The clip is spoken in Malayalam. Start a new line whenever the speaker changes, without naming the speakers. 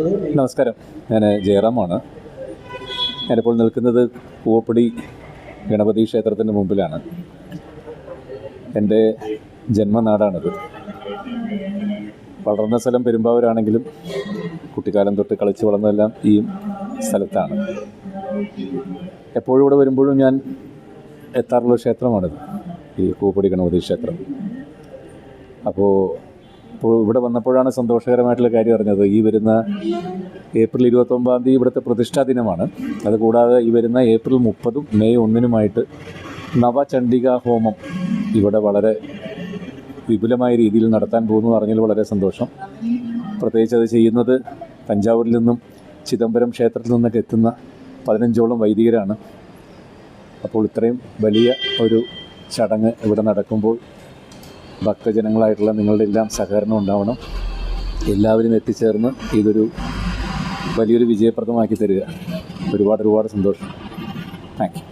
നമസ്കാരം, ഞാൻ ജയറാമാണ്. ഞാനിപ്പോൾ നിൽക്കുന്നത് കൂവപ്പടി ഗണപതി ക്ഷേത്രത്തിൻ്റെ മുമ്പിലാണ്. എൻ്റെ ജന്മനാടാണിത്. വളർന്ന സ്ഥലം പെരുമ്പാവൂരാണെങ്കിലും കുട്ടിക്കാലം തൊട്ട് കളിച്ച് വളർന്നതെല്ലാം ഈ സ്ഥലത്താണ്. എപ്പോഴും ഇവിടെ വരുമ്പോഴും ഞാൻ എത്താറുള്ള ക്ഷേത്രമാണിത്, ഈ കൂവപ്പടി ഗണപതി ക്ഷേത്രം. അപ്പോൾ ഇവിടെ വന്നപ്പോഴാണ് സന്തോഷകരമായിട്ടുള്ള കാര്യം അറിഞ്ഞത്. ഈ വരുന്ന ഏപ്രിൽ 29 ഇവിടുത്തെ പ്രതിഷ്ഠാ ദിനമാണ്. അതുകൂടാതെ ഈ വരുന്ന ഏപ്രിൽ 30 മെയ് 1 നവചണ്ഡികാ ഹോമം ഇവിടെ വളരെ വിപുലമായ രീതിയിൽ നടത്താൻ പോകുന്നു അറിഞ്ഞതിൽ വളരെ സന്തോഷം. പ്രത്യേകിച്ച് അത് ചെയ്യുന്നത് തഞ്ചാവൂരിൽ നിന്നും ചിദംബരം ക്ഷേത്രത്തിൽ നിന്നൊക്കെ എത്തുന്ന 15ഓളം വൈദികരാണ്. അപ്പോൾ ഇത്രയും വലിയ ഒരു ചടങ്ങ് ഇവിടെ നടക്കുമ്പോൾ ഭക്തജനങ്ങളായിട്ടുള്ള നിങ്ങളുടെ എല്ലാം സഹകരണം ഉണ്ടാവണം. എല്ലാവരും എത്തിച്ചേർന്ന് ഇതൊരു വലിയൊരു വിജയപ്രദമാക്കി തരിക. ഒരുപാട് സന്തോഷം. Thank you.